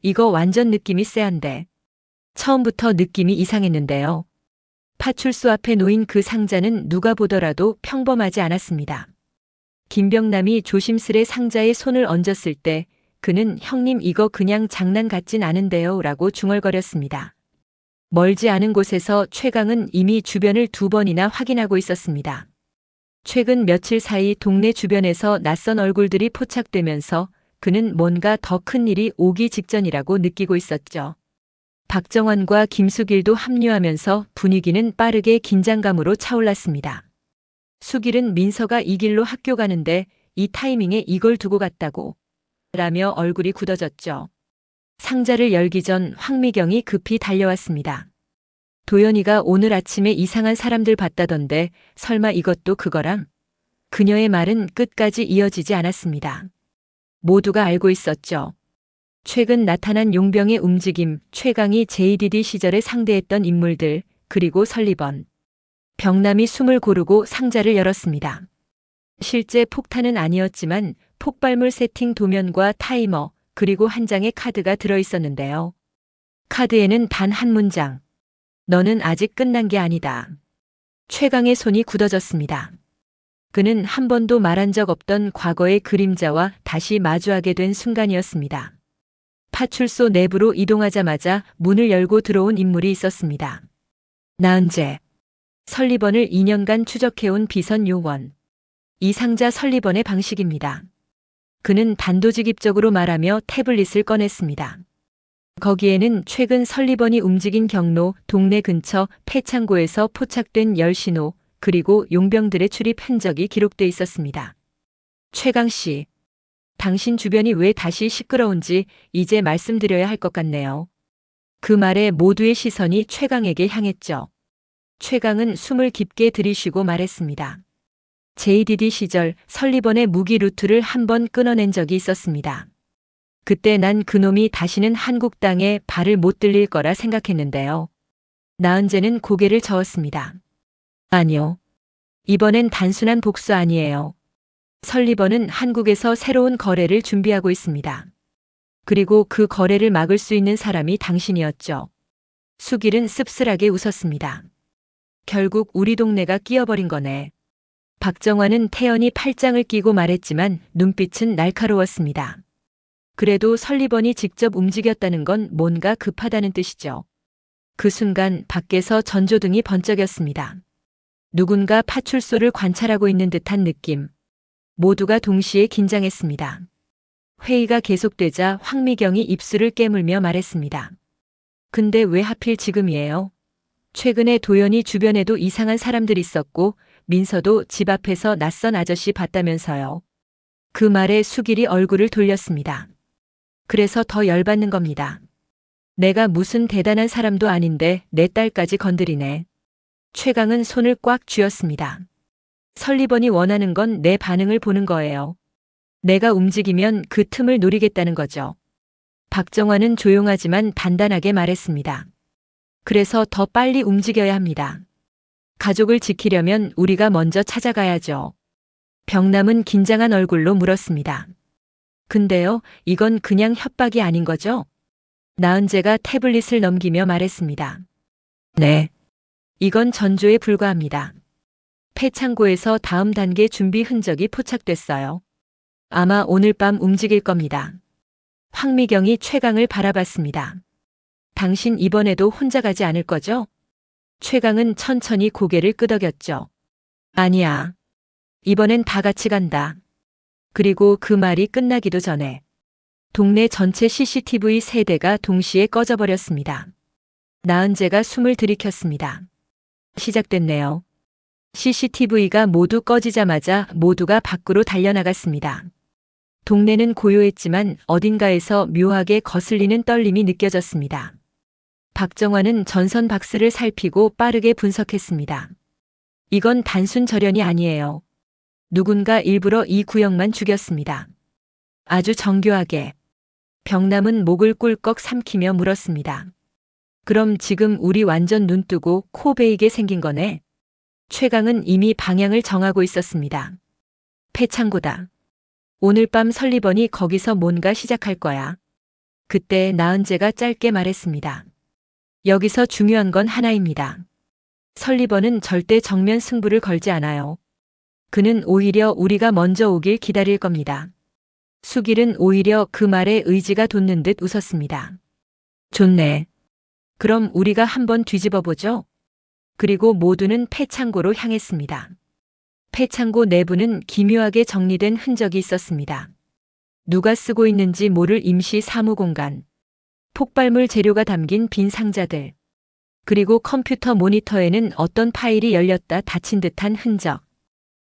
이거 완전 느낌이 쎄한데. 처음부터 느낌이 이상했는데요. 파출소 앞에 놓인 그 상자는 누가 보더라도 평범하지 않았습니다. 김병남이 조심스레 상자에 손을 얹었을 때 그는 형님 이거 그냥 장난 같진 않은데요 라고 중얼거렸습니다. 멀지 않은 곳에서 최강은 이미 주변을 2번이나 확인하고 있었습니다. 최근 며칠 사이 동네 주변에서 낯선 얼굴들이 포착되면서 그는 뭔가 더 큰 일이 오기 직전이라고 느끼고 있었죠. 박정환과 김수길도 합류하면서 분위기는 빠르게 긴장감으로 차올랐습니다. 수길은 민서가 이 길로 학교 가는데 이 타이밍에 이걸 두고 갔다고 라며 얼굴이 굳어졌죠. 상자를 열기 전 황미경이 급히 달려왔습니다. 도연이가 오늘 아침에 이상한 사람들 봤다던데 설마 이것도 그거랑? 그녀의 말은 끝까지 이어지지 않았습니다. 모두가 알고 있었죠. 최근 나타난 용병의 움직임, 최강이 JDD 시절에 상대했던 인물들, 그리고 설리번. 병남이 숨을 고르고 상자를 열었습니다. 실제 폭탄은 아니었지만 폭발물 세팅 도면과 타이머, 그리고 한 장의 카드가 들어있었는데요. 카드에는 단 한 문장. 너는 아직 끝난 게 아니다. 최강의 손이 굳어졌습니다. 그는 한 번도 말한 적 없던 과거의 그림자와 다시 마주하게 된 순간이었습니다. 파출소 내부로 이동하자마자 문을 열고 들어온 인물이 있었습니다. 나은재. 설리번을 2년간 추적해온 비선 요원. 이 상자 설리번의 방식입니다. 그는 단도직입적으로 말하며 태블릿을 꺼냈습니다. 거기에는 최근 설리번이 움직인 경로, 동네 근처 폐창고에서 포착된 열신호, 그리고 용병들의 출입 흔적이 기록돼 있었습니다. 최강 씨, 당신 주변이 왜 다시 시끄러운지 이제 말씀드려야 할 것 같네요. 그 말에 모두의 시선이 최강에게 향했죠. 최강은 숨을 깊게 들이쉬고 말했습니다. JDD 시절 설리번의 무기 루트를 한 번 끊어낸 적이 있었습니다. 그때 난 그놈이 다시는 한국 땅에 발을 못 들릴 거라 생각했는데요. 나은재는 고개를 저었습니다. 아니요. 이번엔 단순한 복수 아니에요. 설리번은 한국에서 새로운 거래를 준비하고 있습니다. 그리고 그 거래를 막을 수 있는 사람이 당신이었죠. 수길은 씁쓸하게 웃었습니다. 결국 우리 동네가 끼어버린 거네. 박정환은 태연히 팔짱을 끼고 말했지만 눈빛은 날카로웠습니다. 그래도 설리번이 직접 움직였다는 건 뭔가 급하다는 뜻이죠. 그 순간 밖에서 전조등이 번쩍였습니다. 누군가 파출소를 관찰하고 있는 듯한 느낌. 모두가 동시에 긴장했습니다. 회의가 계속되자 황미경이 입술을 깨물며 말했습니다. 근데 왜 하필 지금이에요? 최근에 도연이 주변에도 이상한 사람들이 있었고 민서도 집 앞에서 낯선 아저씨 봤다면서요. 그 말에 수길이 얼굴을 돌렸습니다. 그래서 더 열받는 겁니다. 내가 무슨 대단한 사람도 아닌데 내 딸까지 건드리네. 최강은 손을 꽉 쥐었습니다. 설리번이 원하는 건 내 반응을 보는 거예요. 내가 움직이면 그 틈을 노리겠다는 거죠. 박정환은 조용하지만 단단하게 말했습니다. 그래서 더 빨리 움직여야 합니다. 가족을 지키려면 우리가 먼저 찾아가야죠. 병남은 긴장한 얼굴로 물었습니다. 근데요, 이건 그냥 협박이 아닌 거죠? 나은재가 태블릿을 넘기며 말했습니다. 네. 이건 전조에 불과합니다. 폐창고에서 다음 단계 준비 흔적이 포착됐어요. 아마 오늘 밤 움직일 겁니다. 황미경이 최강을 바라봤습니다. 당신 이번에도 혼자 가지 않을 거죠? 최강은 천천히 고개를 끄덕였죠. 아니야. 이번엔 다 같이 간다. 그리고 그 말이 끝나기도 전에 동네 전체 CCTV 세대가 동시에 꺼져버렸습니다. 나은재가 숨을 들이켰습니다. 시작됐네요. CCTV가 모두 꺼지자마자 모두가 밖으로 달려나갔습니다. 동네는 고요했지만 어딘가에서 묘하게 거슬리는 떨림이 느껴졌습니다. 박정환은 전선 박스를 살피고 빠르게 분석했습니다. 이건 단순 절연이 아니에요. 누군가 일부러 이 구역만 죽였습니다. 아주 정교하게. 병남은 목을 꿀꺽 삼키며 물었습니다. 그럼 지금 우리 완전 눈 뜨고 코 베이게 생긴 거네? 최강은 이미 방향을 정하고 있었습니다. 폐창고다. 오늘 밤 설리번이 거기서 뭔가 시작할 거야. 그때 나은재가 짧게 말했습니다. 여기서 중요한 건 하나입니다. 설리번은 절대 정면 승부를 걸지 않아요. 그는 오히려 우리가 먼저 오길 기다릴 겁니다. 수길은 오히려 그 말에 의지가 돋는 듯 웃었습니다. 좋네. 그럼 우리가 한번 뒤집어 보죠. 그리고 모두는 폐창고로 향했습니다. 폐창고 내부는 기묘하게 정리된 흔적이 있었습니다. 누가 쓰고 있는지 모를 임시 사무공간, 폭발물 재료가 담긴 빈 상자들, 그리고 컴퓨터 모니터에는 어떤 파일이 열렸다 닫힌 듯한 흔적.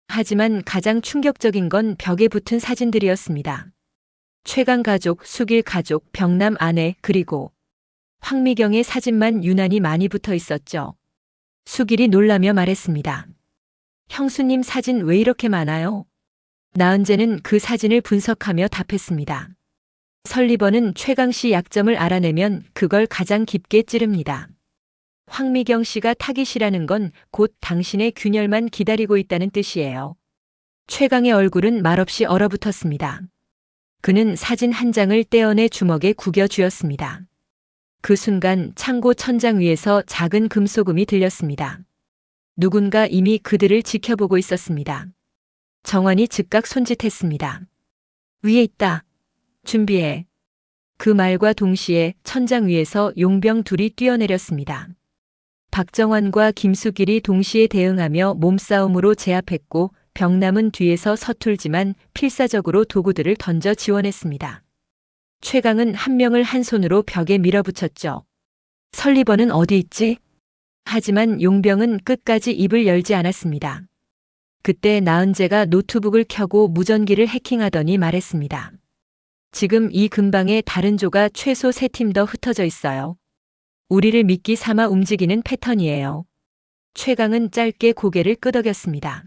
하지만 가장 충격적인 건 벽에 붙은 사진들이었습니다. 최강 가족, 수길 가족, 병남 아내, 그리고 황미경의 사진만 유난히 많이 붙어 있었죠. 수길이 놀라며 말했습니다. 형수님 사진 왜 이렇게 많아요? 나은재는 그 사진을 분석하며 답했습니다. 설리번은 최강 씨 약점을 알아내면 그걸 가장 깊게 찌릅니다. 황미경 씨가 타깃이라는 건 곧 당신의 균열만 기다리고 있다는 뜻이에요. 최강의 얼굴은 말없이 얼어붙었습니다. 그는 사진 한 장을 떼어내 주먹에 구겨 쥐었습니다. 그 순간 창고 천장 위에서 작은 금소금이 들렸습니다. 누군가 이미 그들을 지켜보고 있었습니다. 정환이 즉각 손짓했습니다. 위에 있다. 준비해. 그 말과 동시에 천장 위에서 용병 둘이 뛰어내렸습니다. 박정환과 김수길이 동시에 대응하며 몸싸움으로 제압했고 병남은 뒤에서 서툴지만 필사적으로 도구들을 던져 지원했습니다. 최강은 한 명을 한 손으로 벽에 밀어붙였죠. 설리번은 어디 있지? 하지만 용병은 끝까지 입을 열지 않았습니다. 그때 나은재가 노트북을 켜고 무전기를 해킹하더니 말했습니다. 지금 이 근방에 다른 조가 최소 3팀 더 흩어져 있어요. 우리를 미끼 삼아 움직이는 패턴이에요. 최강은 짧게 고개를 끄덕였습니다.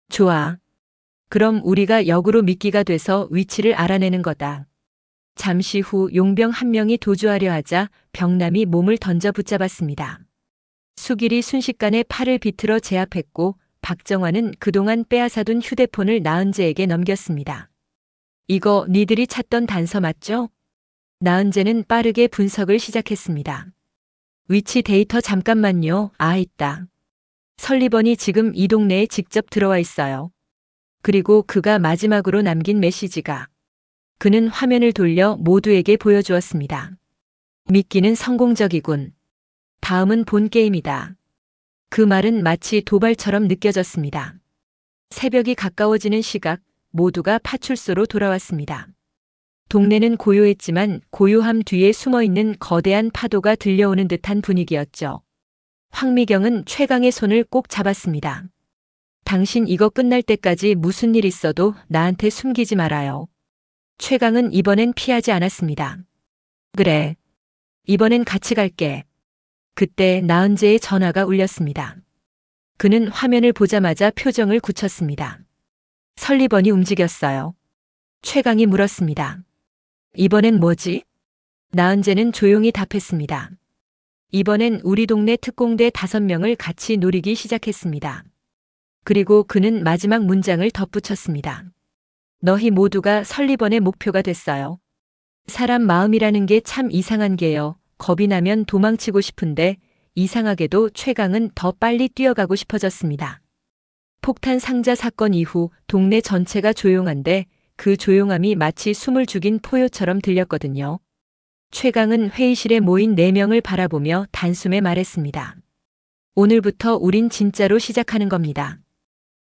좋아. 그럼 우리가 역으로 미끼가 돼서 위치를 알아내는 거다. 잠시 후 용병 한 명이 도주하려 하자 병남이 몸을 던져 붙잡았습니다. 수길이 순식간에 팔을 비틀어 제압했고 박정환은 그동안 빼앗아둔 휴대폰을 나은재에게 넘겼습니다. 이거 니들이 찾던 단서 맞죠? 나은재는 빠르게 분석을 시작했습니다. 위치 데이터 잠깐만요. 있다. 설리번이 지금 이 동네에 직접 들어와 있어요. 그리고 그가 마지막으로 남긴 메시지가. 그는 화면을 돌려 모두에게 보여주었습니다. 미끼는 성공적이군. 다음은 본 게임이다. 그 말은 마치 도발처럼 느껴졌습니다. 새벽이 가까워지는 시각, 모두가 파출소로 돌아왔습니다. 동네는 고요했지만 고요함 뒤에 숨어있는 거대한 파도가 들려오는 듯한 분위기였죠. 황미경은 최강의 손을 꼭 잡았습니다. 당신 이거 끝날 때까지 무슨 일 있어도 나한테 숨기지 말아요. 최강은 이번엔 피하지 않았습니다. 그래. 이번엔 같이 갈게. 그때 나은재의 전화가 울렸습니다. 그는 화면을 보자마자 표정을 굳혔습니다. 설리번이 움직였어요. 최강이 물었습니다. 이번엔 뭐지? 나은재는 조용히 답했습니다. 이번엔 우리 동네 특공대 5명을 같이 노리기 시작했습니다. 그리고 그는 마지막 문장을 덧붙였습니다. 너희 모두가 설리번의 목표가 됐어요. 사람 마음이라는 게 참 이상한 게요. 겁이 나면 도망치고 싶은데 이상하게도 최강은 더 빨리 뛰어가고 싶어졌습니다. 폭탄 상자 사건 이후 동네 전체가 조용한데 그 조용함이 마치 숨을 죽인 포효처럼 들렸거든요. 최강은 회의실에 모인 4명을 바라보며 단숨에 말했습니다. 오늘부터 우린 진짜로 시작하는 겁니다.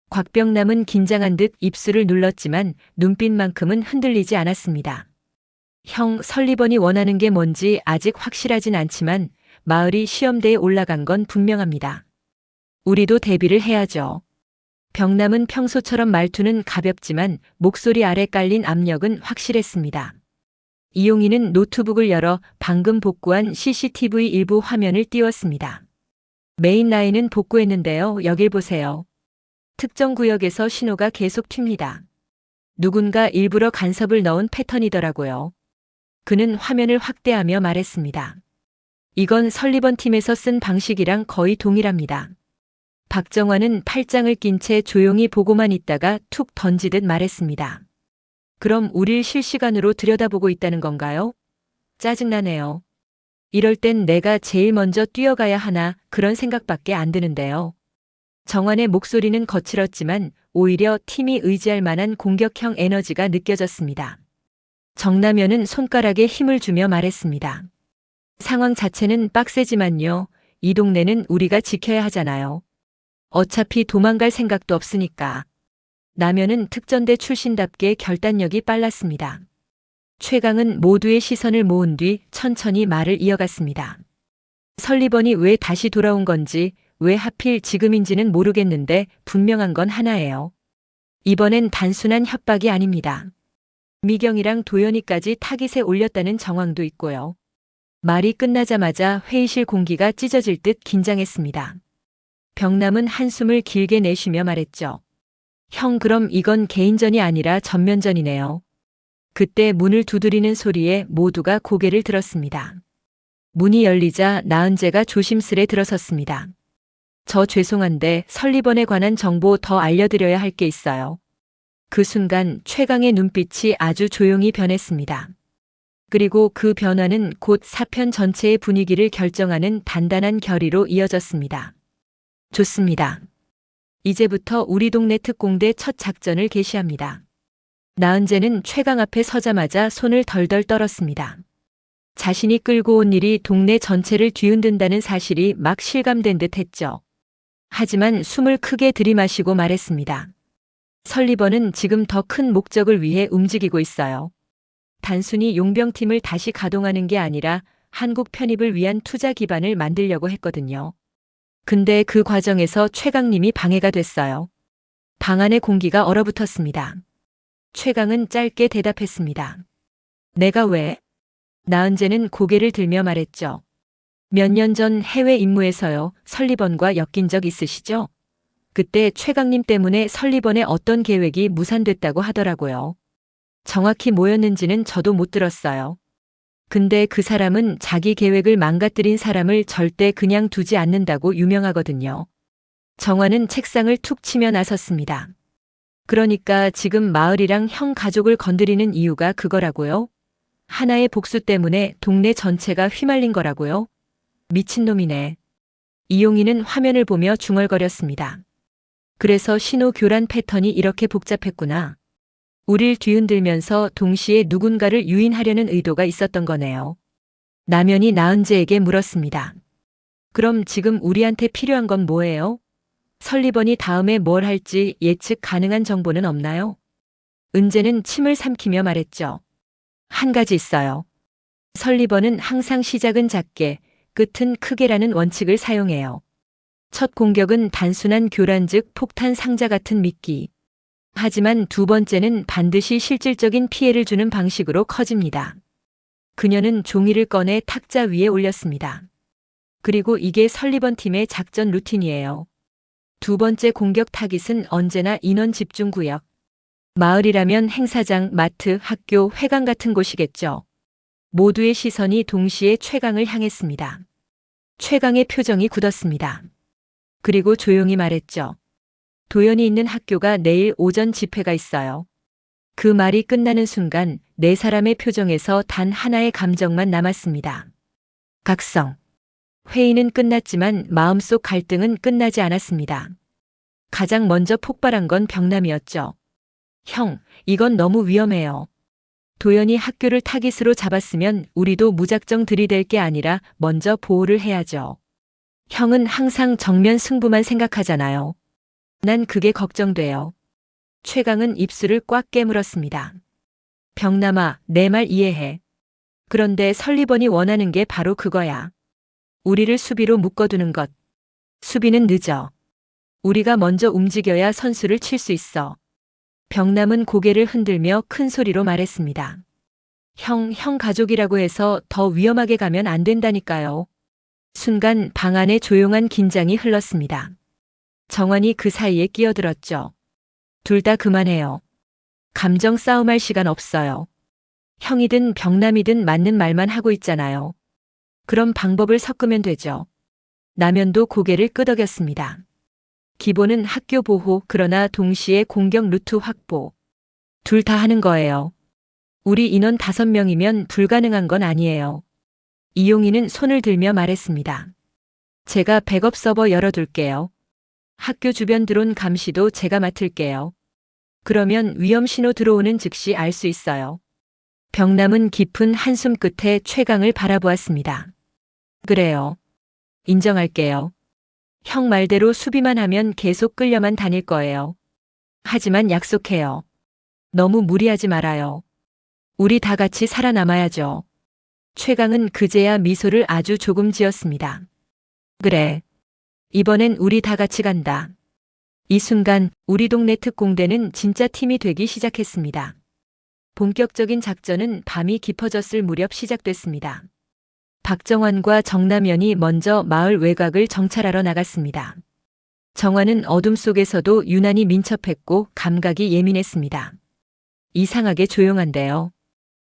곽병남은 긴장한 듯 입술을 눌렀지만 눈빛만큼은 흔들리지 않았습니다. 형, 설리번이 원하는 게 뭔지 아직 확실하진 않지만 마을이 시험대에 올라간 건 분명합니다. 우리도 대비를 해야죠. 병남은 평소처럼 말투는 가볍지만 목소리 아래 깔린 압력은 확실했습니다. 이용희는 노트북을 열어 방금 복구한 CCTV 일부 화면을 띄웠습니다. 메인 라인은 복구했는데요. 여길 보세요. 특정 구역에서 신호가 계속 튑니다. 누군가 일부러 간섭을 넣은 패턴이더라고요. 그는 화면을 확대하며 말했습니다. 이건 설리번 팀에서 쓴 방식이랑 거의 동일합니다. 박정환은 팔짱을 낀 채 조용히 보고만 있다가 툭 던지듯 말했습니다. 그럼 우릴 실시간으로 들여다보고 있다는 건가요? 짜증나네요. 이럴 땐 내가 제일 먼저 뛰어가야 하나 그런 생각밖에 안 드는데요. 정환의 목소리는 거칠었지만 오히려 팀이 의지할 만한 공격형 에너지가 느껴졌습니다. 정남현은 손가락에 힘을 주며 말했습니다. 상황 자체는 빡세지만요. 이 동네는 우리가 지켜야 하잖아요. 어차피 도망갈 생각도 없으니까. 남현은 특전대 출신답게 결단력이 빨랐습니다. 최강은 모두의 시선을 모은 뒤 천천히 말을 이어갔습니다. 설리번이 왜 다시 돌아온 건지, 왜 하필 지금인지는 모르겠는데 분명한 건 하나예요. 이번엔 단순한 협박이 아닙니다. 미경이랑 도연이까지 타깃에 올렸다는 정황도 있고요. 말이 끝나자마자 회의실 공기가 찢어질 듯 긴장했습니다. 병남은 한숨을 길게 내쉬며 말했죠. 형, 그럼 이건 개인전이 아니라 전면전이네요. 그때 문을 두드리는 소리에 모두가 고개를 들었습니다. 문이 열리자 나은재가 조심스레 들어섰습니다. 저 죄송한데 설리번에 관한 정보 더 알려드려야 할 게 있어요. 그 순간 최강의 눈빛이 아주 조용히 변했습니다. 그리고 그 변화는 곧 사편 전체의 분위기를 결정하는 단단한 결의로 이어졌습니다. 좋습니다. 이제부터 우리 동네 특공대 첫 작전을 개시합니다. 나은재는 최강 앞에 서자마자 손을 덜덜 떨었습니다. 자신이 끌고 온 일이 동네 전체를 뒤흔든다는 사실이 막 실감된 듯 했죠. 하지만 숨을 크게 들이마시고 말했습니다. 설리번은 지금 더 큰 목적을 위해 움직이고 있어요. 단순히 용병팀을 다시 가동하는 게 아니라 한국 편입을 위한 투자 기반을 만들려고 했거든요. 근데 그 과정에서 최강님이 방해가 됐어요. 방 안의 공기가 얼어붙었습니다. 최강은 짧게 대답했습니다. 내가 왜? 나은재는 고개를 들며 말했죠. 몇 년 전 해외 임무에서요. 설리번과 엮인 적 있으시죠? 그때 최강님 때문에 설리번의 어떤 계획이 무산됐다고 하더라고요. 정확히 뭐였는지는 저도 못 들었어요. 근데 그 사람은 자기 계획을 망가뜨린 사람을 절대 그냥 두지 않는다고 유명하거든요. 정환은 책상을 툭 치며 나섰습니다. 그러니까 지금 마을이랑 형 가족을 건드리는 이유가 그거라고요? 하나의 복수 때문에 동네 전체가 휘말린 거라고요? 미친놈이네. 이용희는 화면을 보며 중얼거렸습니다. 그래서 신호 교란 패턴이 이렇게 복잡했구나. 우릴 뒤흔들면서 동시에 누군가를 유인하려는 의도가 있었던 거네요. 남현이 나은재에게 물었습니다. 그럼 지금 우리한테 필요한 건 뭐예요? 설리번이 다음에 뭘 할지 예측 가능한 정보는 없나요? 은재는 침을 삼키며 말했죠. 한 가지 있어요. 설리번은 항상 시작은 작게, 끝은 크게라는 원칙을 사용해요. 첫 공격은 단순한 교란 즉 폭탄 상자 같은 미끼. 하지만 두 번째는 반드시 실질적인 피해를 주는 방식으로 커집니다. 그녀는 종이를 꺼내 탁자 위에 올렸습니다. 그리고 이게 설리번 팀의 작전 루틴이에요. 두 번째 공격 타깃은 언제나 인원 집중 구역. 마을이라면 행사장, 마트, 학교, 회관 같은 곳이겠죠. 모두의 시선이 동시에 최강을 향했습니다. 최강의 표정이 굳었습니다. 그리고 조용히 말했죠. 도연이 있는 학교가 내일 오전 집회가 있어요. 그 말이 끝나는 순간 네 사람의 표정에서 단 하나의 감정만 남았습니다. 각성. 회의는 끝났지만 마음속 갈등은 끝나지 않았습니다. 가장 먼저 폭발한 건 병남이었죠. 형, 이건 너무 위험해요. 도연이 학교를 타깃으로 잡았으면 우리도 무작정 들이댈 게 아니라 먼저 보호를 해야죠. 형은 항상 정면 승부만 생각하잖아요. 난 그게 걱정돼요. 최강은 입술을 꽉 깨물었습니다. 병남아, 내 말 이해해. 그런데 설리번이 원하는 게 바로 그거야. 우리를 수비로 묶어두는 것. 수비는 늦어. 우리가 먼저 움직여야 선수를 칠 수 있어. 병남은 고개를 흔들며 큰 소리로 말했습니다. 형 가족이라고 해서 더 위험하게 가면 안 된다니까요. 순간 방 안에 조용한 긴장이 흘렀습니다. 정환이 그 사이에 끼어들었죠. 둘 다 그만해요. 감정 싸움할 시간 없어요. 형이든 병남이든 맞는 말만 하고 있잖아요. 그럼 방법을 섞으면 되죠. 남현도 고개를 끄덕였습니다. 기본은 학교 보호, 그러나 동시에 공격 루트 확보. 둘 다 하는 거예요. 우리 인원 5명이면 불가능한 건 아니에요. 이용희는 손을 들며 말했습니다. 제가 백업 서버 열어둘게요. 학교 주변 드론 감시도 제가 맡을게요. 그러면 위험 신호 들어오는 즉시 알 수 있어요. 병남은 깊은 한숨 끝에 최강을 바라보았습니다. 그래요. 인정할게요. 형 말대로 수비만 하면 계속 끌려만 다닐 거예요. 하지만 약속해요. 너무 무리하지 말아요. 우리 다 같이 살아남아야죠. 최강은 그제야 미소를 아주 조금 지었습니다. 그래. 이번엔 우리 다 같이 간다. 이 순간 우리 동네 특공대는 진짜 팀이 되기 시작했습니다. 본격적인 작전은 밤이 깊어졌을 무렵 시작됐습니다. 박정환과 정남현이 먼저 마을 외곽을 정찰하러 나갔습니다. 정환은 어둠 속에서도 유난히 민첩했고 감각이 예민했습니다. 이상하게 조용한데요.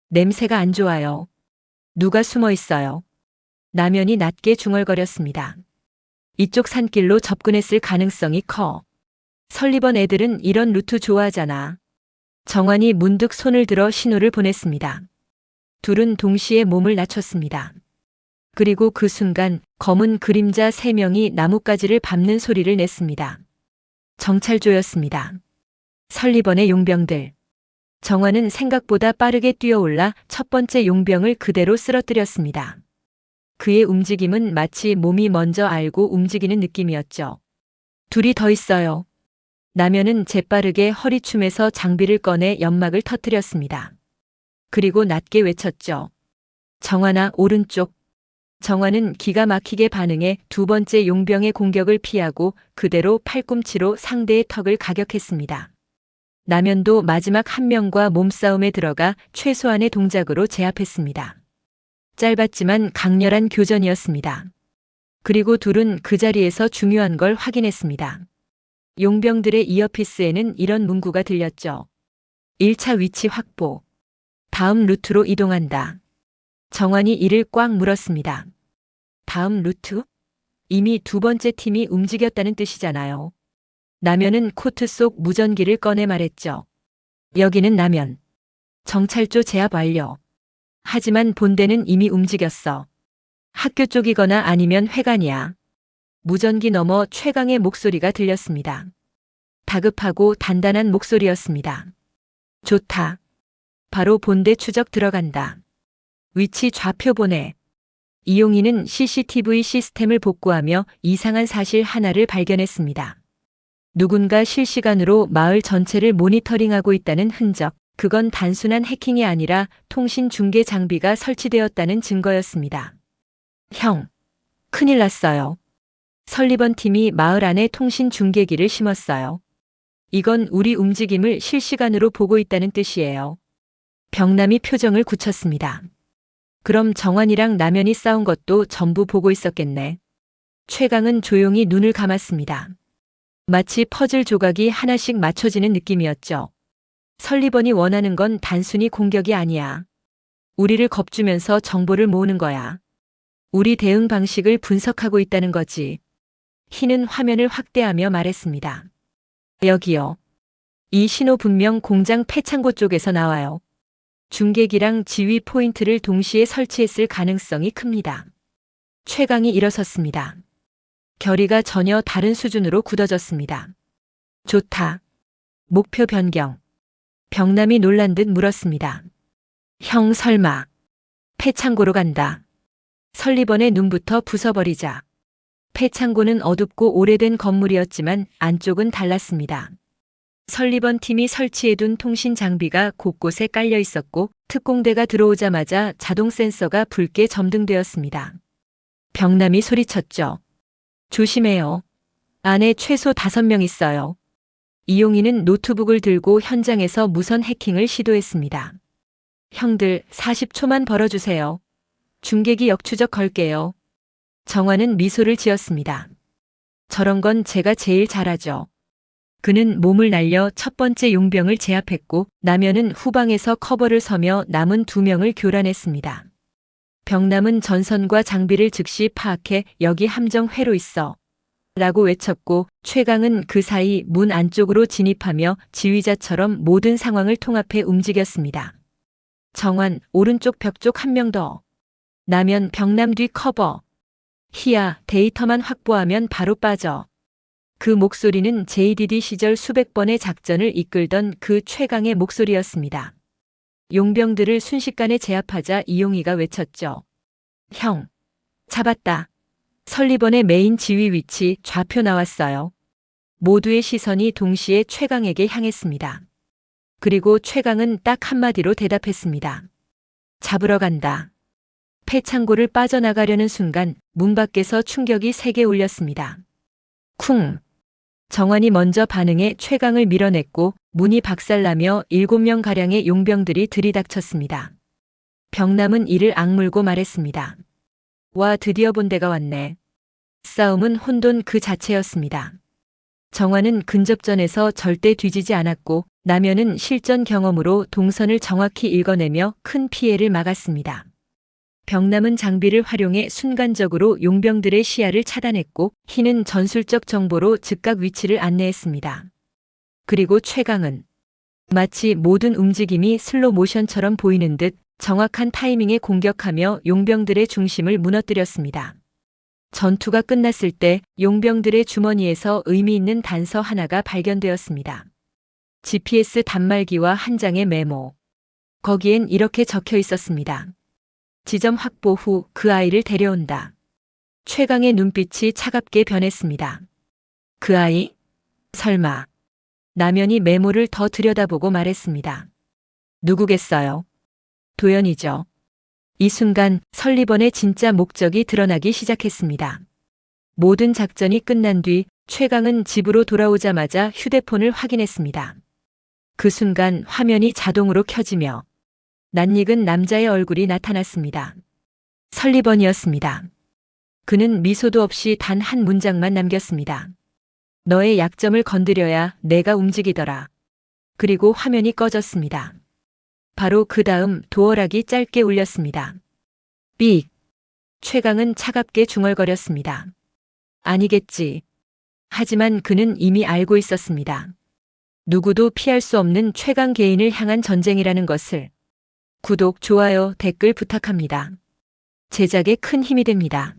냄새가 안 좋아요. 누가 숨어 있어요. 남현이 낮게 중얼거렸습니다. 이쪽 산길로 접근했을 가능성이 커. 설리번 애들은 이런 루트 좋아하잖아. 정환이 문득 손을 들어 신호를 보냈습니다. 둘은 동시에 몸을 낮췄습니다. 그리고 그 순간 검은 그림자 3명이 나뭇가지를 밟는 소리를 냈습니다. 정찰조였습니다. 설리번의 용병들. 정환은 생각보다 빠르게 뛰어올라 첫 번째 용병을 그대로 쓰러뜨렸습니다. 그의 움직임은 마치 몸이 먼저 알고 움직이는 느낌이었죠. 둘이 더 있어요. 남현은 재빠르게 허리춤에서 장비를 꺼내 연막을 터뜨렸습니다. 그리고 낮게 외쳤죠. 정환아, 오른쪽. 정환은 기가 막히게 반응해 두 번째 용병의 공격을 피하고 그대로 팔꿈치로 상대의 턱을 가격했습니다. 남현도 마지막 1명과 몸싸움에 들어가 최소한의 동작으로 제압했습니다. 짧았지만 강렬한 교전이었습니다. 그리고 둘은 그 자리에서 중요한 걸 확인했습니다. 용병들의 이어피스에는 이런 문구가 들렸죠. 1차 위치 확보. 다음 루트로 이동한다. 정환이 이를 꽉 물었습니다. 다음 루트? 이미 두 번째 팀이 움직였다는 뜻이잖아요. 남현은 코트 속 무전기를 꺼내 말했죠. 여기는 남현. 정찰조 제압 완료. 하지만 본대는 이미 움직였어. 학교 쪽이거나 아니면 회관이야. 무전기 너머 최강의 목소리가 들렸습니다. 다급하고 단단한 목소리였습니다. 좋다. 바로 본대 추적 들어간다. 위치 좌표 보내. 이용희는 CCTV 시스템을 복구하며 이상한 사실 하나를 발견했습니다. 누군가 실시간으로 마을 전체를 모니터링하고 있다는 흔적. 그건 단순한 해킹이 아니라 통신 중계 장비가 설치되었다는 증거였습니다. 형, 큰일 났어요. 설리번 팀이 마을 안에 통신 중계기를 심었어요. 이건 우리 움직임을 실시간으로 보고 있다는 뜻이에요. 병남이 표정을 굳혔습니다. 그럼 정환이랑 남현이 싸운 것도 전부 보고 있었겠네. 최강은 조용히 눈을 감았습니다. 마치 퍼즐 조각이 하나씩 맞춰지는 느낌이었죠. 설리번이 원하는 건 단순히 공격이 아니야. 우리를 겁주면서 정보를 모으는 거야. 우리 대응 방식을 분석하고 있다는 거지. 희는 화면을 확대하며 말했습니다. 여기요. 이 신호 분명 공장 폐창고 쪽에서 나와요. 중계기랑 지휘 포인트를 동시에 설치했을 가능성이 큽니다. 최강이 일어섰습니다. 결의가 전혀 다른 수준으로 굳어졌습니다. 좋다. 목표 변경. 병남이 놀란 듯 물었습니다. 형 설마. 폐창고로 간다. 설리번의 눈부터 부숴버리자. 폐창고는 어둡고 오래된 건물이었지만 안쪽은 달랐습니다. 설리번 팀이 설치해둔 통신 장비가 곳곳에 깔려 있었고 특공대가 들어오자마자 자동 센서가 붉게 점등되었습니다. 병남이 소리쳤죠. 조심해요. 안에 최소 5명 있어요. 이용희는 노트북을 들고 현장에서 무선 해킹을 시도했습니다. 형들 40초만 벌어주세요. 중계기 역추적 걸게요. 정환은 미소를 지었습니다. 저런 건 제가 제일 잘하죠. 그는 몸을 날려 첫 번째 용병을 제압했고 남현은 후방에서 커버를 서며 남은 2명을 교란했습니다. 병남은 전선과 장비를 즉시 파악해 여기 함정 회로 있어. 라고 외쳤고 최강은 그 사이 문 안쪽으로 진입하며 지휘자처럼 모든 상황을 통합해 움직였습니다. 정환, 오른쪽 벽 쪽 한 명 더. 나면 벽남 뒤 커버. 희야, 데이터만 확보하면 바로 빠져. 그 목소리는 JDD 시절 수백 번의 작전을 이끌던 그 최강의 목소리였습니다. 용병들을 순식간에 제압하자 이용희가 외쳤죠. 형, 잡았다. 설리번의 메인 지휘 위치 좌표 나왔어요. 모두의 시선이 동시에 최강에게 향했습니다. 그리고 최강은 딱 한마디로 대답했습니다. 잡으러 간다. 폐창고를 빠져나가려는 순간 문 밖에서 충격이 세게 울렸습니다. 쿵! 정환이 먼저 반응해 최강을 밀어냈고 문이 박살나며 7명가량의 용병들이 들이닥쳤습니다. 벽남은 이를 악물고 말했습니다. 와, 드디어 본대가 왔네. 싸움은 혼돈 그 자체였습니다. 정환은 근접전에서 절대 뒤지지 않았고 남현은 실전 경험으로 동선을 정확히 읽어내며 큰 피해를 막았습니다. 벽남은 장비를 활용해 순간적으로 용병들의 시야를 차단했고 희는 전술적 정보로 즉각 위치를 안내했습니다. 그리고 최강은 마치 모든 움직임이 슬로 모션처럼 보이는 듯 정확한 타이밍에 공격하며 용병들의 중심을 무너뜨렸습니다. 전투가 끝났을 때 용병들의 주머니에서 의미 있는 단서 하나가 발견되었습니다. GPS 단말기와 한 장의 메모. 거기엔 이렇게 적혀 있었습니다. 지점 확보 후 그 아이를 데려온다. 최강의 눈빛이 차갑게 변했습니다. 그 아이? 설마. 남현이 메모를 더 들여다보고 말했습니다. 누구겠어요? 도연이죠. 이 순간 설리번의 진짜 목적이 드러나기 시작했습니다. 모든 작전이 끝난 뒤 최강은 집으로 돌아오자마자 휴대폰을 확인했습니다. 그 순간 화면이 자동으로 켜지며 낯익은 남자의 얼굴이 나타났습니다. 설리번이었습니다. 그는 미소도 없이 단 한 문장만 남겼습니다. 너의 약점을 건드려야 내가 움직이더라. 그리고 화면이 꺼졌습니다. 바로 그 다음 도어락이 짧게 울렸습니다. 삑! 최강은 차갑게 중얼거렸습니다. 아니겠지. 하지만 그는 이미 알고 있었습니다. 누구도 피할 수 없는 최강 개인을 향한 전쟁이라는 것을. 구독, 좋아요, 댓글 부탁합니다. 제작에 큰 힘이 됩니다.